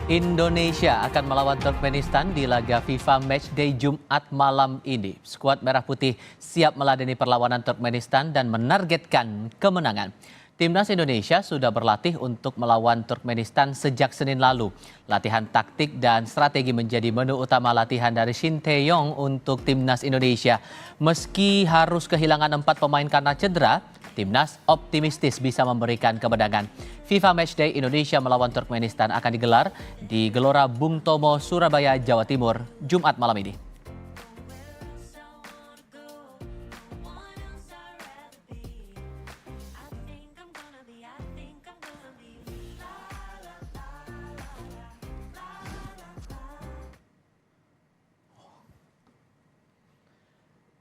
Indonesia akan melawan Turkmenistan di laga FIFA Matchday Jumat malam ini. Skuad Merah Putih siap meladeni perlawanan Turkmenistan dan menargetkan kemenangan. Timnas Indonesia sudah berlatih untuk melawan Turkmenistan sejak Senin lalu. Latihan taktik dan strategi menjadi menu utama latihan dari Shin Tae-yong untuk Timnas Indonesia. Meski harus kehilangan 4 pemain karena cedera, Timnas optimistis bisa memberikan kemenangan. FIFA Matchday Indonesia melawan Turkmenistan akan digelar di Gelora Bung Tomo, Surabaya, Jawa Timur, Jumat malam ini.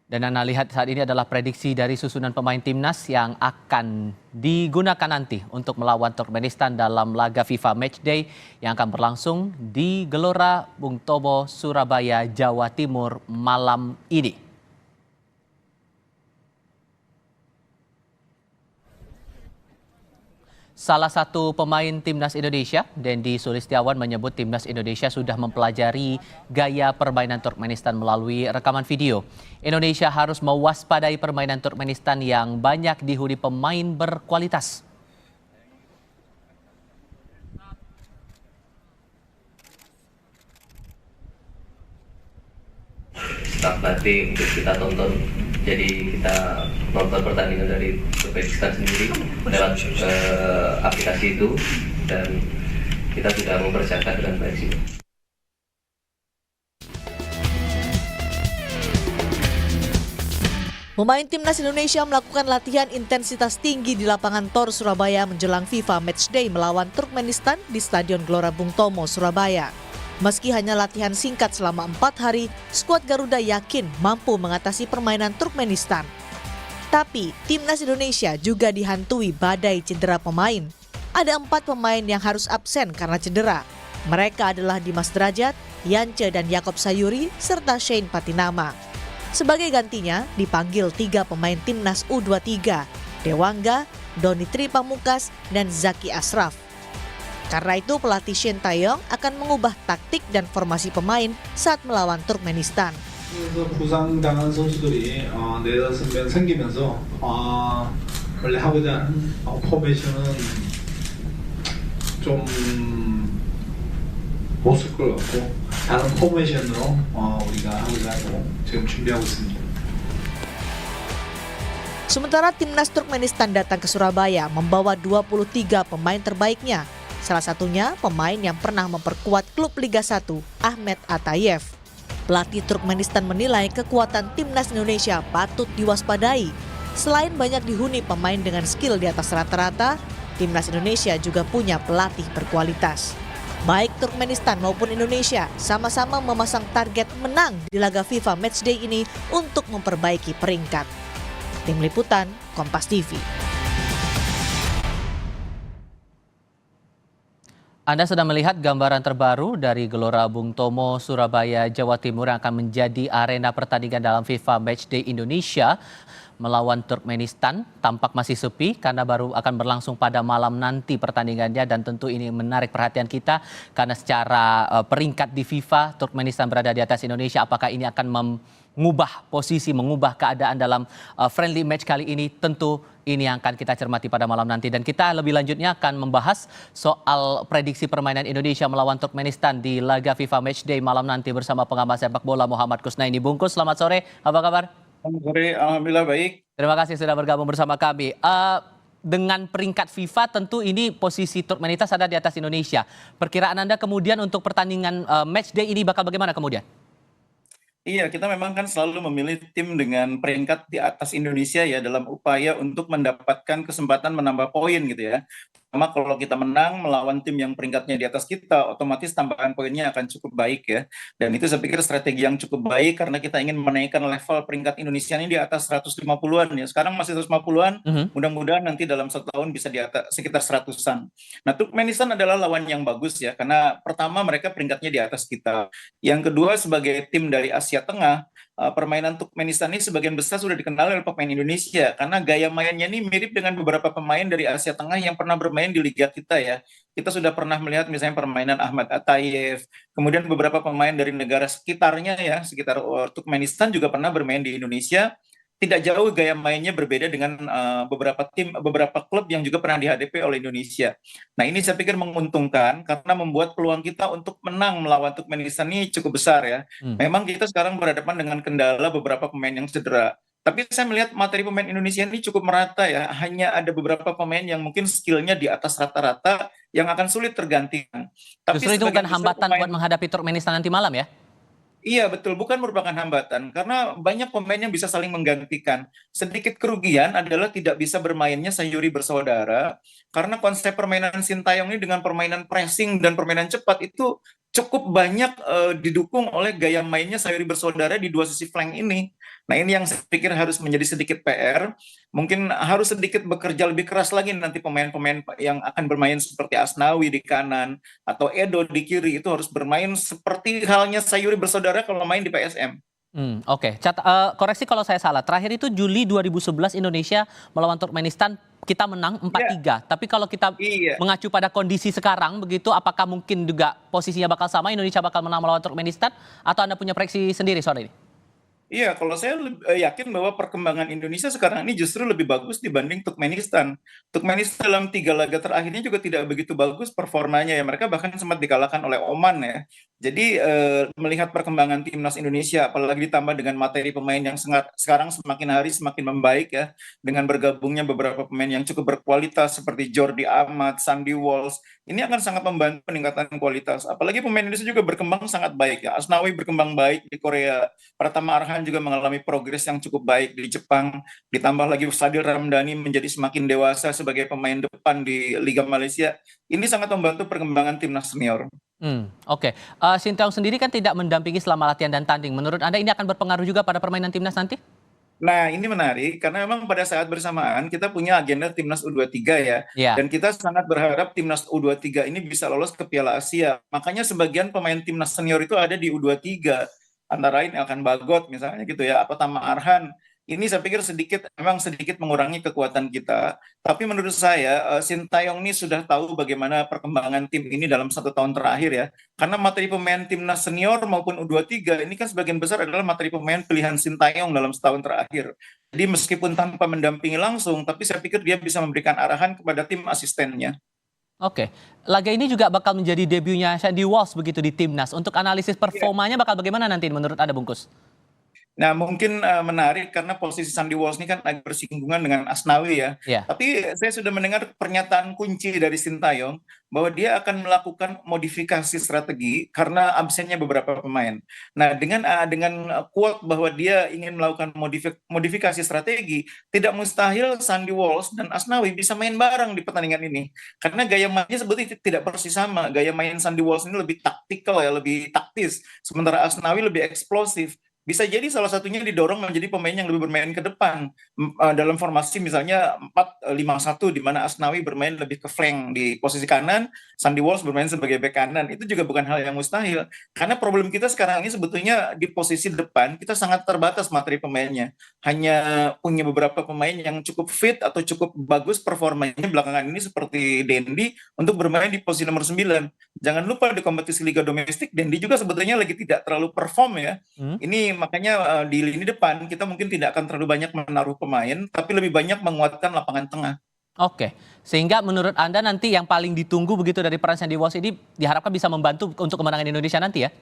Dan Anda lihat saat ini adalah prediksi dari susunan pemain timnas yang akan digunakan nanti untuk melawan Turkmenistan dalam laga FIFA Matchday yang akan berlangsung di Gelora Bung Tomo, Surabaya, Jawa Timur malam ini. Salah satu pemain timnas Indonesia, Dendi Sulistiawan, menyebut timnas Indonesia sudah mempelajari gaya permainan Turkmenistan melalui rekaman video. Indonesia harus mewaspadai permainan Turkmenistan yang banyak dihuni pemain berkualitas. Start nanti untuk kita tonton, jadi kita nonton pertandingan dari Uzbekistan sendiri lewat aplikasi itu, dan kita sudah mempersiapkan dengan baik sih. Pemain timnas Indonesia melakukan latihan intensitas tinggi di lapangan Tor Surabaya menjelang FIFA Matchday melawan Turkmenistan di Stadion Gelora Bung Tomo, Surabaya. Meski hanya latihan singkat selama 4 hari, skuad Garuda yakin mampu mengatasi permainan Turkmenistan. Tapi, timnas Indonesia juga dihantui badai cedera pemain. Ada 4 pemain yang harus absen karena cedera. Mereka adalah Dimas Derajat, Yance dan Yakob Sayuri, serta Shane Patinama. Sebagai gantinya, dipanggil 3 pemain timnas U23, Dewangga, Doni Tri Pamungkas, dan Zaki Ashraf. Karena itu pelatih Shin Tae-yong akan mengubah taktik dan formasi pemain saat melawan Turkmenistan. 부상당한 선수들이 내다쓰면 생기면서 원래 하고자 하는 포메이션은 좀 못 쓸 것 같고 다른 포메이션으로 우리가 하고자 하고 지금 준비하고 있습니다. Sementara timnas Turkmenistan datang ke Surabaya membawa 23 pemain terbaiknya. Salah satunya pemain yang pernah memperkuat klub Liga 1, Ahmet Atayev. Pelatih Turkmenistan menilai kekuatan timnas Indonesia patut diwaspadai. Selain banyak dihuni pemain dengan skill di atas rata-rata, timnas Indonesia juga punya pelatih berkualitas. Baik Turkmenistan maupun Indonesia sama-sama memasang target menang di laga FIFA Matchday ini untuk memperbaiki peringkat. Tim Liputan, Kompas TV. Anda sedang melihat gambaran terbaru dari Gelora Bung Tomo, Surabaya, Jawa Timur yang akan menjadi arena pertandingan dalam FIFA Matchday Indonesia melawan Turkmenistan. Tampak masih sepi karena baru akan berlangsung pada malam nanti pertandingannya, dan tentu ini menarik perhatian kita karena secara peringkat di FIFA Turkmenistan berada di atas Indonesia. Apakah ini akan mengubah posisi, mengubah keadaan dalam friendly match kali ini? Tentu ini yang akan kita cermati pada malam nanti. Dan kita lebih lanjutnya akan membahas soal prediksi permainan Indonesia melawan Turkmenistan di laga FIFA Matchday malam nanti bersama pengamat sepak bola Muhammad Kusnaini. Bungkus, selamat sore, apa kabar? Selamat sore, alhamdulillah baik. Terima kasih sudah bergabung bersama kami. Dengan peringkat FIFA tentu ini posisi Turkmenistan ada di atas Indonesia. Perkiraan Anda kemudian untuk pertandingan Matchday ini bakal bagaimana kemudian? Iya, kita memang kan selalu memilih tim dengan peringkat di atas Indonesia ya, dalam upaya untuk mendapatkan kesempatan menambah poin gitu ya. Pertama, kalau kita menang melawan tim yang peringkatnya di atas kita, otomatis tambahan poinnya akan cukup baik ya. Dan itu saya pikir strategi yang cukup baik karena kita ingin menaikkan level peringkat Indonesia ini di atas 150-an ya. Sekarang masih 150-an, mudah-mudahan nanti dalam 1 tahun bisa di atas sekitar 100-an. Nah, Turkmenistan adalah lawan yang bagus ya, karena pertama mereka peringkatnya di atas kita. Yang kedua, sebagai tim dari Asia Tengah, permainan Turkmenistan ini sebagian besar sudah dikenal oleh pemain Indonesia karena gaya mainnya ini mirip dengan beberapa pemain dari Asia Tengah yang pernah bermain di liga kita ya. Kita sudah pernah melihat misalnya permainan Ahmad Atayev, kemudian beberapa pemain dari negara sekitarnya ya, sekitar Turkmenistan juga pernah bermain di Indonesia. Tidak jauh gaya mainnya berbeda dengan beberapa klub yang juga pernah dihadapi oleh Indonesia. Nah ini saya pikir menguntungkan karena membuat peluang kita untuk menang melawan Turkmenistan ini cukup besar ya. Hmm. Memang kita sekarang berhadapan dengan kendala beberapa pemain yang cedera. Tapi saya melihat materi pemain Indonesia ini cukup merata ya. Hanya ada beberapa pemain yang mungkin skillnya di atas rata-rata yang akan sulit tergantikan. Tapi Justru itu bukan sebagian besar hambatan pemain- buat menghadapi Turkmenistan nanti malam ya? Iya betul, bukan merupakan hambatan karena banyak pemain yang bisa saling menggantikan. Sedikit kerugian adalah tidak bisa bermainnya Sayuri bersaudara karena konsep permainan Sintayong ini dengan permainan pressing dan permainan cepat itu cukup banyak didukung oleh gaya mainnya Sayuri bersaudara di dua sisi flank ini. Nah ini yang saya pikir harus menjadi sedikit PR. Mungkin harus sedikit bekerja lebih keras lagi nanti pemain-pemain yang akan bermain seperti Asnawi di kanan atau Edo di kiri itu harus bermain seperti halnya Sayuri bersaudara kalau main di PSM. Oke. Koreksi kalau saya salah. Terakhir itu Juli 2011 Indonesia melawan Turkmenistan kita menang 4-3. Tapi kalau kita Iya. mengacu pada kondisi sekarang begitu, apakah mungkin juga posisinya bakal sama, Indonesia bakal menang melawan Turkmenistan, atau Anda punya prediksi sendiri sore ini? Iya, kalau saya yakin bahwa perkembangan Indonesia sekarang ini justru lebih bagus dibanding Turkmenistan. Turkmenistan dalam 3 laga terakhirnya juga tidak begitu bagus performanya ya. Mereka bahkan sempat dikalahkan oleh Oman ya. Jadi melihat perkembangan timnas Indonesia, apalagi ditambah dengan materi pemain yang sekarang semakin hari semakin membaik ya, dengan bergabungnya beberapa pemain yang cukup berkualitas seperti Jordi Amat, Sandy Walsh, ini akan sangat membantu peningkatan kualitas. Apalagi pemain Indonesia juga berkembang sangat baik ya. Asnawi berkembang baik di Korea. Pratama Arhan juga mengalami progres yang cukup baik di Jepang. Ditambah lagi Sadil Ramdhani menjadi semakin dewasa sebagai pemain depan di Liga Malaysia. Ini sangat membantu perkembangan timnas senior. Oke. Sintayong sendiri kan tidak mendampingi selama latihan dan tanding. Menurut Anda ini akan berpengaruh juga pada permainan timnas nanti? Nah, ini menarik karena memang pada saat bersamaan kita punya agenda Timnas U23 ya. Ya. Dan kita sangat berharap Timnas U23 ini bisa lolos ke Piala Asia. Makanya sebagian pemain Timnas senior itu ada di U23. Antara lain Elkan Bagot misalnya gitu ya, atau Tama Arhan. Ini saya pikir memang sedikit mengurangi kekuatan kita. Tapi menurut saya Sintayong ini sudah tahu bagaimana perkembangan tim ini dalam 1 tahun terakhir ya. Karena materi pemain timnas senior maupun U23 ini kan sebagian besar adalah materi pemain pilihan Sintayong dalam setahun terakhir. Jadi meskipun tanpa mendampingi langsung, tapi saya pikir dia bisa memberikan arahan kepada tim asistennya. Oke. Laga ini juga bakal menjadi debutnya Sandy Walsh begitu di timnas. Untuk analisis performanya bakal bagaimana nanti menurut Anda, Bungkus? Nah, mungkin menarik karena posisi Sandy Walsh ini kan agak bersinggungan dengan Asnawi ya. Ya. Tapi saya sudah mendengar pernyataan kunci dari Sintayong bahwa dia akan melakukan modifikasi strategi karena absennya beberapa pemain. Nah, dengan quote bahwa dia ingin melakukan modifikasi strategi, tidak mustahil Sandy Walsh dan Asnawi bisa main bareng di pertandingan ini. Karena gaya mainnya sebetulnya tidak persis sama. Gaya main Sandy Walsh ini lebih taktikal ya, lebih taktis. Sementara Asnawi lebih eksplosif. Bisa jadi salah satunya didorong menjadi pemain yang lebih bermain ke depan dalam formasi misalnya 4-5-1 di mana Asnawi bermain lebih ke flank di posisi kanan, Sandy Walsh bermain sebagai bek kanan. Itu juga bukan hal yang mustahil karena problem kita sekarang ini sebetulnya di posisi depan kita sangat terbatas materi pemainnya. Hanya punya beberapa pemain yang cukup fit atau cukup bagus performanya belakangan ini seperti Dendi untuk bermain di posisi nomor 9. Jangan lupa di kompetisi Liga Domestik Dendi juga sebetulnya lagi tidak terlalu perform ya. Ini makanya di lini depan kita mungkin tidak akan terlalu banyak menaruh pemain, tapi lebih banyak menguatkan lapangan tengah. Oke, sehingga menurut Anda nanti yang paling ditunggu begitu dari peran Sandy Walsh ini diharapkan bisa membantu untuk kemenangan Indonesia nanti ya?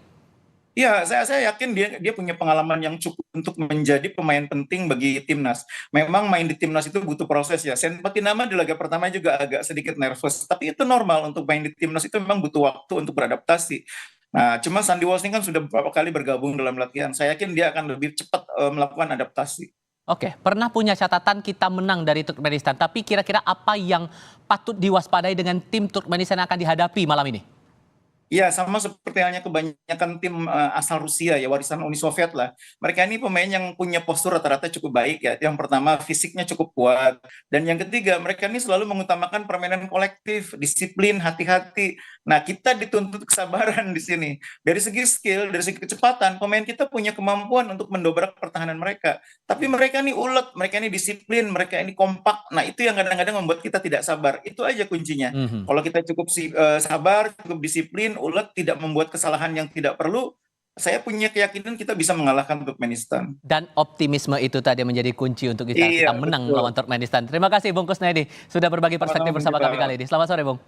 Iya, saya yakin dia punya pengalaman yang cukup untuk menjadi pemain penting bagi timnas. Memang main di timnas itu butuh proses ya. Sempati nama di laga pertama juga agak sedikit nervous, tapi itu normal untuk main di timnas itu memang butuh waktu untuk beradaptasi. Nah, cuma Sandy Walsh ini kan sudah beberapa kali bergabung dalam latihan. Saya yakin dia akan lebih cepat melakukan adaptasi. Oke, pernah punya catatan kita menang dari Turkmenistan, tapi kira-kira apa yang patut diwaspadai dengan tim Turkmenistan yang akan dihadapi malam ini? Iya, sama seperti halnya kebanyakan tim asal Rusia ya, warisan Uni Soviet lah. Mereka ini pemain yang punya postur rata-rata cukup baik ya. Yang pertama fisiknya cukup kuat. Dan yang ketiga, mereka ini selalu mengutamakan permainan kolektif, disiplin, hati-hati. Nah, kita dituntut kesabaran di sini. Dari segi skill, dari segi kecepatan, pemain kita punya kemampuan untuk mendobrak pertahanan mereka. Tapi mereka ini ulet, mereka ini disiplin, mereka ini kompak. Nah, itu yang kadang-kadang membuat kita tidak sabar. Itu aja kuncinya. Mhm. Kalau kita cukup sabar, cukup disiplin, ulet, tidak membuat kesalahan yang tidak perlu, saya punya keyakinan kita bisa mengalahkan Turkmenistan. Dan optimisme itu tadi menjadi kunci untuk kita Iya, menang betul. melawan Turkmenistan. Terima kasih Bung Kusnedi sudah berbagi perspektif Sama-sama, bersama kami Bung kali ini. Selamat sore Bung.